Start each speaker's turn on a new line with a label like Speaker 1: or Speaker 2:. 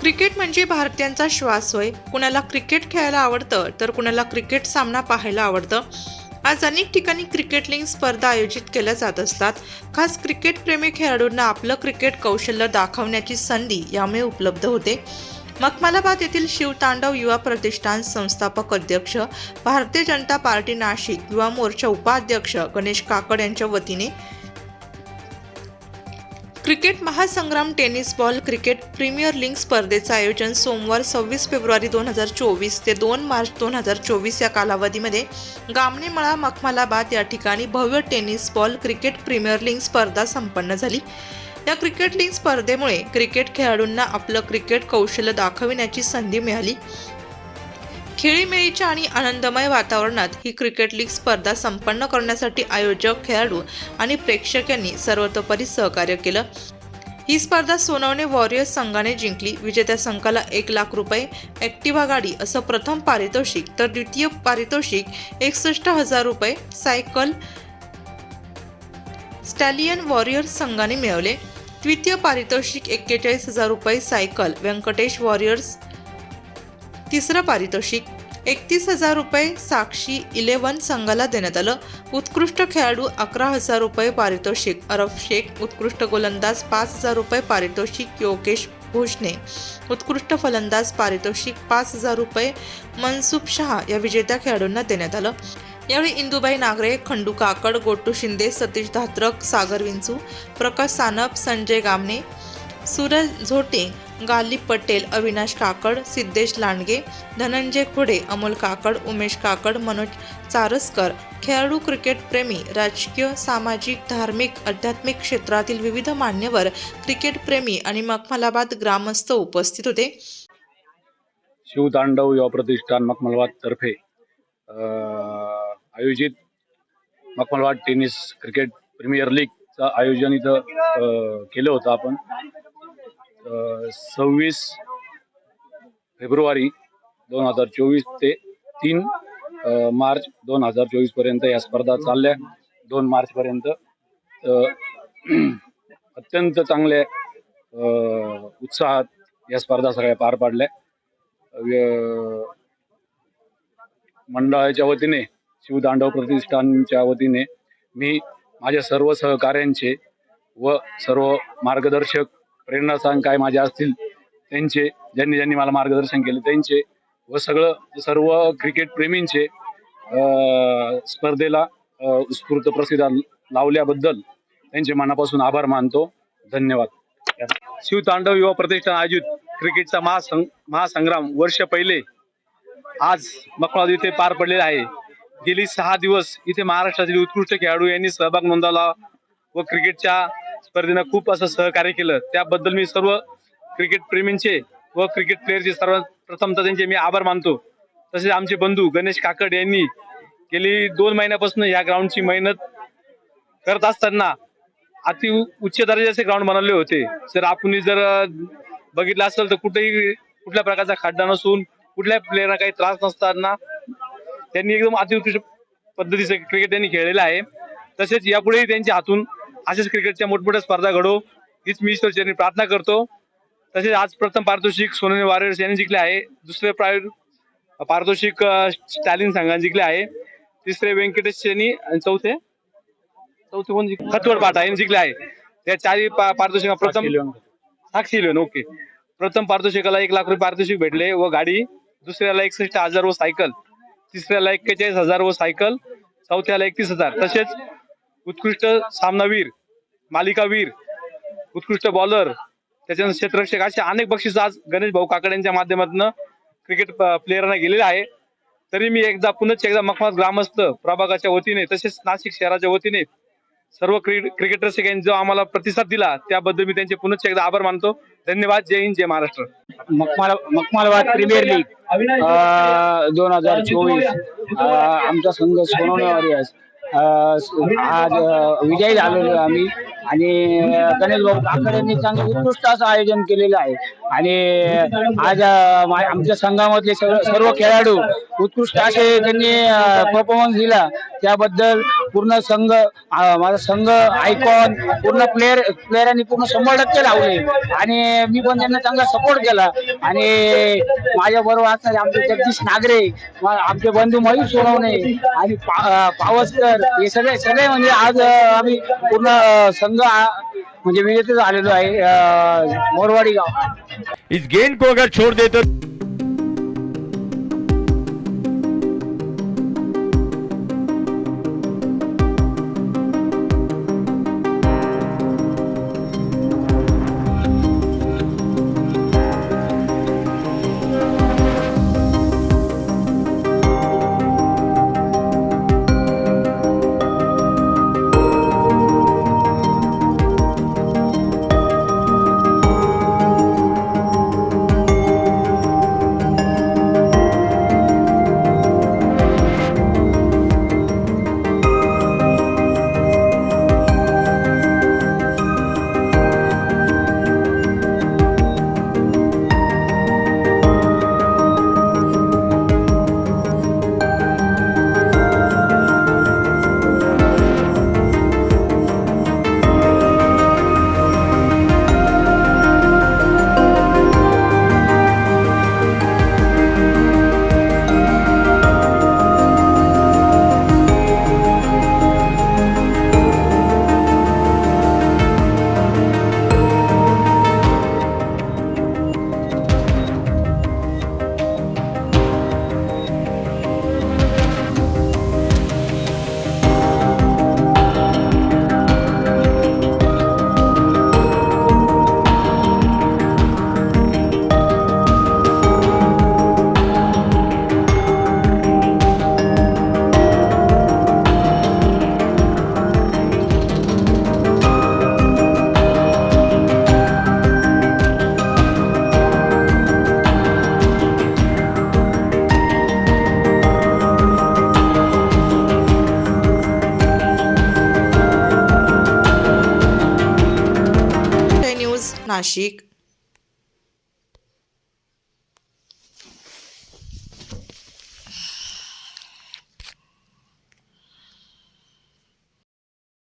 Speaker 1: Cricket म्हणजे भारतीयांचा श्वास होय. कुणाला क्रिकेट खेळायला आवडतं तर कुणाला क्रिकेट सामना पाहायला आवडतं. आज अनेक ठिकाणी क्रिकेट लीग स्पर्धा आयोजित केल्या जात असतात. खास क्रिकेट प्रेमी खेळाडूंना आपलं क्रिकेट कौशल्य दाखवण्याची संधी यामुळे उपलब्ध होते. मखमलाबाद येथील शिवतांडव युवा प्रतिष्ठान संस्थापक अध्यक्ष, भारतीय जनता पार्टी नाशिक युवा मोर्चा उपाध्यक्ष गणेश काकड यांच्या वतीने क्रिकेट महासंग्राम tennis ball cricket premier league स्पर्धेचं आयोजन सोमवार 26 फेब्रुवारी 2024 ते 2 मार्च 2024 या कालावधीमध्ये गामणेमळा मखमलाबाद या ठिकाणी भव्य tennis ball cricket premier league स्पर्धा संपन्न झाली. या क्रिकेट लीग स्पर्धेमुळे क्रिकेट खेळाडूंना आपलं क्रिकेट कौशल्य दाखविण्याची संधी मिळाली. खेळीमेळीच्या आणि आनंदमय वातावरणात ही क्रिकेट लीग स्पर्धा संपन्न करण्यासाठी आयोजक, खेळाडू आणि प्रेक्षकांनी सर्वतोपरी सहकार्य केलं. ही स्पर्धा सोनवणे वॉरियर्स संघाने जिंकली. विजेत्या संघाला 1 लाख रुपये, ॲक्टिवा गाडी असं प्रथम पारितोषिक, तर द्वितीय पारितोषिक 61,000 रुपये सायकल स्टॅलियन वॉरियर्स संघाने मिळवले. तृतीय पारितोषिक 41,000 रुपये सायकल व्यंकटेश वॉरियर्स. तिसरं पारितोषिक 31,000 रुपये साक्षी 11 संघाला देण्यात आलं. उत्कृष्ट खेळाडू 11,000 रुपये पारितोषिक अरफ शेख. उत्कृष्ट गोलंदाज 5,000 रुपये पारितोषिक योगेश भोसने. उत्कृष्ट फलंदाज पारितोषिक 5,000 रुपये मनसुब शहा या विजेत्या खेळाडूंना देण्यात आलं. यावेळी इंदुबाई नागरे, खंडू काकड, गोटू शिंदे, सतीश धात्रक, सागर विंचू, प्रकाश सानप, संजय गामणे, सूरज झोटे, गालिब पटेल, अविनाश काकड, सिद्धेश लांडगे, धनंजय खोडे, अमोल काकड, उमेश काकड, मनोज चारसकर, खेळाडू, क्रिकेट प्रेमी, राजकीय, सामाजिक, धार्मिक, आध्यात्मिक क्षेत्रातील विविध मान्यवर, क्रिकेट प्रेमी आणि मखमलाबाद ग्रामस्थ उपस्थित होते.
Speaker 2: शिवतांडव युवा प्रतिष्ठान मखमलाबाद तर्फे आयोजित मखमलाबाद टेनिस क्रिकेट प्रीमियर लीगचं आयोजन इथं केलं होतं. आपण 26 फेब्रुवारी 2024 ते 3 मार्च 2024 पर्यंत या स्पर्धा चालल्या. 2 मार्च पर्यंत अत्यंत चांगल्या उत्साहात या स्पर्धा सगळ्या पार पाडल्या. मंडळाच्या वतीने, शिवतांडव प्रतिष्ठानच्या वतीने मी माझ्या सर्व सहकाऱ्यांचे व सर्व मार्गदर्शक, प्रेरणास्थान काय माझे असतील त्यांचे, ज्यांनी मला मार्गदर्शन केले त्यांचे व सर्व क्रिकेट प्रेमींचे स्पर्धेला उत्स्फूर्त प्रतिसाद लावल्याबद्दल त्यांचे मनापासून आभार मानतो. धन्यवाद. शिवतांडव युवा प्रतिष्ठान आयोजित क्रिकेटचा महासंग्राम वर्ष पहिले आज मखमलाबाद इथे पार पडलेला आहे. गेली 6 दिवस इथे महाराष्ट्रातील उत्कृष्ट खेळाडू यांनी सहभाग नोंदवला व क्रिकेटच्या स्पर्धेनं खूप असं सहकार्य केलं. त्याबद्दल मी सर्व क्रिकेट प्रेमींचे व क्रिकेट प्लेयरचे सर्वप्रथम त्यांचे मी आभार मानतो. तसेच आमचे बंधू गणेश काकड यांनी गेली 2 महिन्यापासून या ग्राउंडची मेहनत करत असताना अति उच्च दर्जाचे ग्राउंड बनवले होते. जर आपण जर बघितलं असेल तर कुठल्या प्रकारचा खड्डा नसून, कुठल्या प्लेयरला काही त्रास नसताना त्यांनी एकदम अतिउत्कृष्ट पद्धतीचे क्रिकेट त्यांनी खेळलेलं आहे. तसेच यापुढेही त्यांच्या हातून अशाच क्रिकेटच्या मोठमोठ्या स्पर्धा घडो हीच मी ईश्वरचरणी प्रार्थना करतो. तसेच आज प्रथम पारितोषिक सोनवणे वॉरियर्स यांनी जिंकले आहे. दुसरे पारितोषिक स्टॅलिन संघाने जिंकले आहे. तिसरे व्यंकटेश यांनी आणि चौथे कोण खतवड पाटा यांनी जिंकले आहे. त्या 4 पारितोषिक प्रथम साक्षी इलेवन ओके. प्रथम पारितोषिकाला 1 लाख रुपये पारितोषिक भेटले व गाडी, दुसऱ्याला 61,000 व सायकल, तिसऱ्याला 41,000 व सायकल, चौथ्याला 31,000. तसेच उत्कृष्ट सामनावीर, मालिकावीर, उत्कृष्ट बॉलर, त्याच्यानंतर क्षेत्ररक्षक असे अनेक बक्षीस आज गणेश भाऊ काकड यांच्या माध्यमातून क्रिकेट प्लेयरांना गेलेले आहे. तरी मी पुनश्च एकदा मखमलाबाद ग्रामस्थ प्रभागाच्या वतीने तसेच नाशिक शहराच्या वतीने सर्व क्रिकेटर्स यांनी जो आम्हाला प्रतिसाद दिला त्याबद्दल मी त्यांचे पुनश्च एकदा आभार मानतो. धन्यवाद. जय हिंद, जय महाराष्ट्र.
Speaker 3: मखमलाबाद प्रीमियर लीग 2024 आमचा संघ सोनवणे वॉरियर्स आज विजयी झालेलो आम्ही आणि गणेश भाऊ काकड यांनी चांगलं उत्कृष्ट असं आयोजन केलेलं आहे. आणि आज आमच्या संघामधले सर्व खेळाडू उत्कृष्ट असे त्यांनी परफॉर्मन्स दिला, त्याबद्दल पूर्ण संघ माझा संघ आयकॉन पूर्ण प्लेयरांनी पूर्ण 100% लावले आणि मी पण त्यांना चांगला सपोर्ट केला. आणि माझ्या बरोबर असणारे आमचे जगदीश नागरे, आमचे बंधू मयूर सोनवणे आणि पावसकर, हे सगळे म्हणजे आज आम्ही पूर्ण संघ म्हणजे विजेते झालेलो आहे मोरवाडी गाव.
Speaker 4: इस गेंद को अगर छोड़ दे तो
Speaker 1: नाशिक.